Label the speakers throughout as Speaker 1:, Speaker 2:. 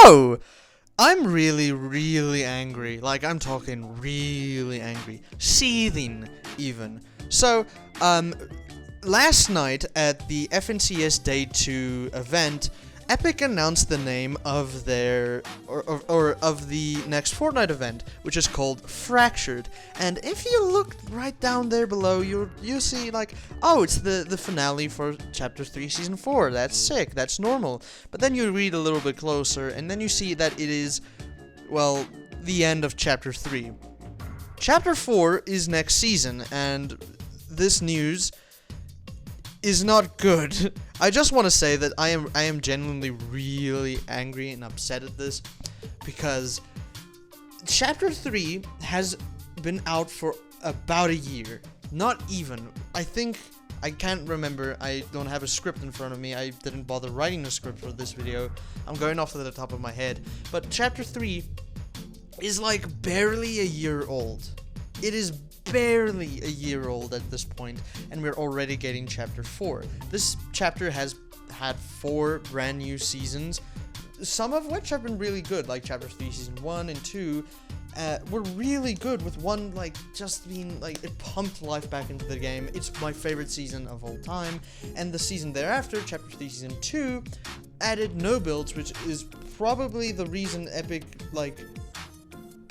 Speaker 1: So, I'm really angry. Like, I'm talking really angry. Seething, even. So, last night at the FNCS Day 2 event, Epic announced the name of their, or of the next Fortnite event, which is called Fractured. And if you look right down there below, you'll see, like, oh, it's the finale for Chapter 3, Season 4. That's sick, that's normal. But then you read a little bit closer, and then you see that it is, well, the end of Chapter 3. Chapter 4 is next season, and this news is not good. I just want to say that I am genuinely really angry and upset at this, because Chapter 3 has been out for about a year. Not even. I think, I can't remember, I don't have a script in front of me, I didn't bother writing a script for this video, I'm going off to the top of my head, but Chapter 3 is like barely a year old. It is barely a year old at this point, and we're already getting Chapter 4. This chapter has had 4 brand new seasons, some of which have been really good, like Chapter 3 Season 1 and 2 were really good, with 1, like, just being, like, it pumped life back into the game. It's my favorite season of all time, and the season thereafter, Chapter 3 Season 2, added no builds, which is probably the reason Epic, like,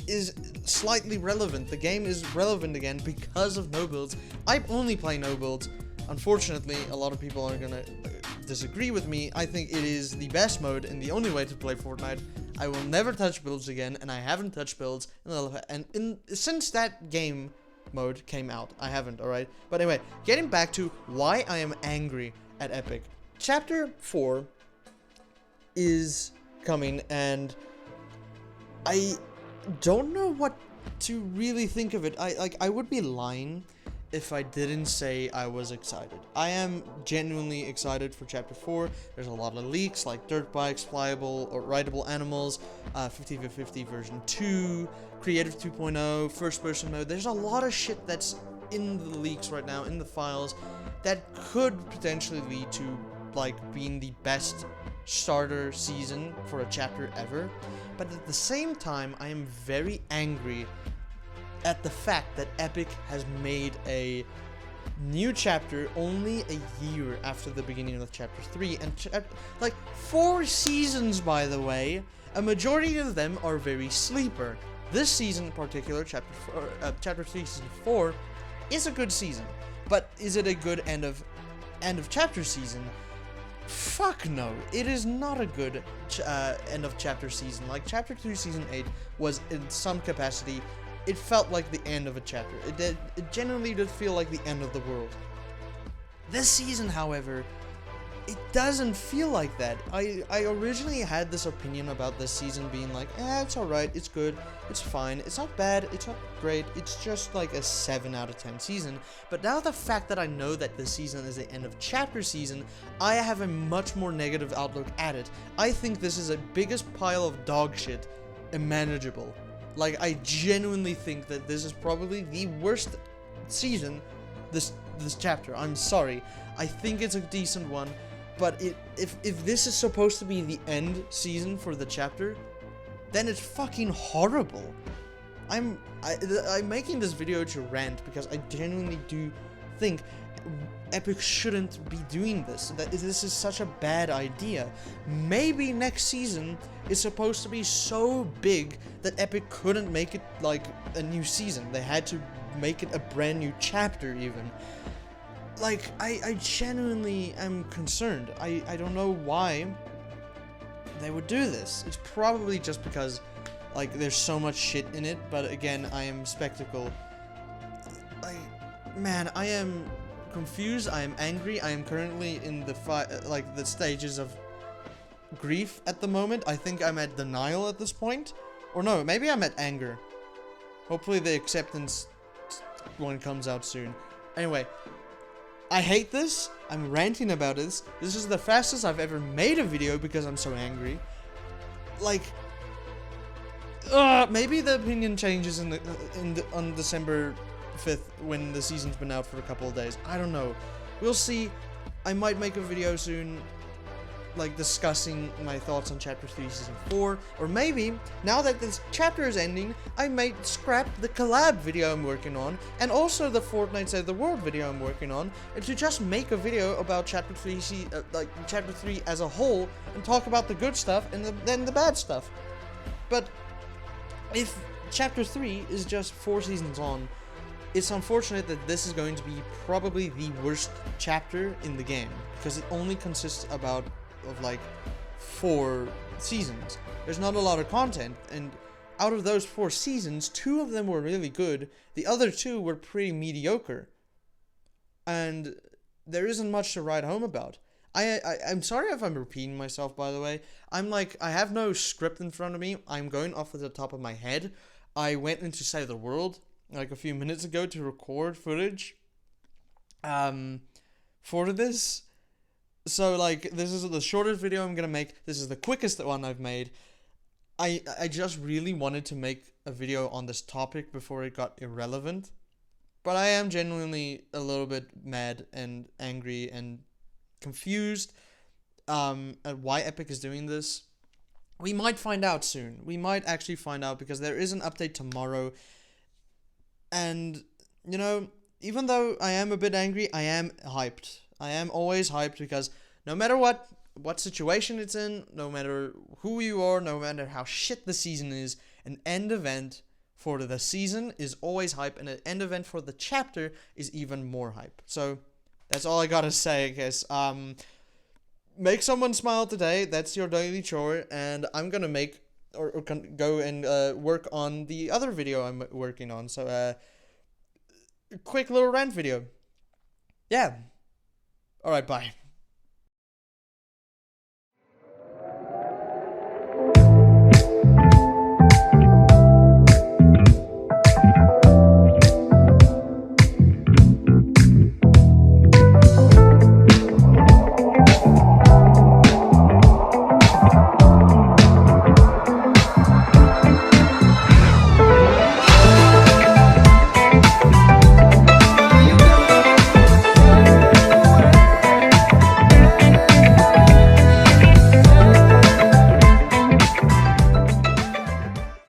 Speaker 1: is slightly relevant. The game is relevant again because of no builds. I only play no builds. Unfortunately, a lot of people are gonna disagree with me. I think it is the best mode and the only way to play Fortnite. I will never touch builds again, and I haven't touched builds since that game mode came out. I haven't, alright? But anyway, getting back to why I am angry at Epic. Chapter 4 is coming, and I don't know what to really think of it. I would be lying if I didn't say I was excited. I am genuinely excited for Chapter 4. There's a lot of leaks, like dirt bikes, flyable or rideable animals, 50v50 version 2, creative 2.0, first person mode. There's a lot of shit that's in the leaks right now, in the files, that could potentially lead to, like, being the best starter season for a chapter ever. But at the same time, I am very angry at the fact that Epic has made a new chapter only a year after the beginning of Chapter 3, and like 4 seasons, by the way. A majority of them are very sleeper. This season in particular, Chapter 3 Season 4, is a good season. But is it a good end of chapter season? Fuck no, it is not a good end of chapter season. Like, Chapter 2 Season 8 was, in some capacity, it felt like the end of a chapter. It genuinely did feel like the end of the world. This season, however, it doesn't feel like that. I originally had this opinion about this season being like, it's alright, it's good, it's fine, it's not bad, it's not great, it's just like a 7 out of 10 season. But now the fact that I know that this season is the end of chapter season, I have a much more negative outlook at it. I think this is a biggest pile of dog shit imaginable. Like, I genuinely think that this is probably the worst season, this chapter. I'm sorry. I think it's a decent one. But if this is supposed to be the end season for the chapter, then it's fucking horrible. I'm making this video to rant because I genuinely do think Epic shouldn't be doing this. That this is such a bad idea. Maybe next season is supposed to be so big that Epic couldn't make it like a new season. They had to make it a brand new chapter even. Like, I genuinely am concerned. I don't know why they would do this. It's probably just because, like, there's so much shit in it, but again, I am skeptical. Like, man, I am confused, I am angry, I am currently in the stages of grief at the moment. I think I'm at denial at this point. Or no, maybe I'm at anger. Hopefully the acceptance one comes out soon. Anyway, I hate this. I'm ranting about this. This is the fastest I've ever made a video because I'm so angry. Like, maybe the opinion changes on December 5th when the season's been out for a couple of days. I don't know. We'll see. I might make a video soon. like discussing my thoughts on chapter 3 season 4, or maybe now that this chapter is ending, I might scrap the collab video I'm working on and also the Fortnite Save the World video I'm working on, and to just make a video about chapter 3 like chapter 3 as a whole and talk about the good stuff and then the bad stuff. But if chapter 3 is just 4 seasons on, it's unfortunate that this is going to be probably the worst chapter in the game, because it only consists of like 4 seasons. There's not a lot of content, and out of those 4 seasons, 2 of them were really good, the other 2 were pretty mediocre, and there isn't much to write home about. I'm sorry if I'm repeating myself, by the way. I have no script in front of me. I'm going off of the top of my head. I went into Save the World like a few minutes ago to record footage for this. So like, this is the shortest video I'm gonna make. This is the quickest one I've made. I just really wanted to make a video on this topic before it got irrelevant, but I am genuinely a little bit mad and angry and confused at why Epic is doing this. We might find out soon. We might actually find out, because there is an update tomorrow. And, you know, even though I am a bit angry, I am hyped. I am always hyped, because no matter what situation it's in, no matter who you are, no matter how shit the season is, an end event for the season is always hype, and an end event for the chapter is even more hype. So that's all I gotta say, I guess. Make someone smile today. That's your daily chore, and I'm gonna make or go and work on the other video I'm working on. So quick little rant video. Yeah. All right, bye.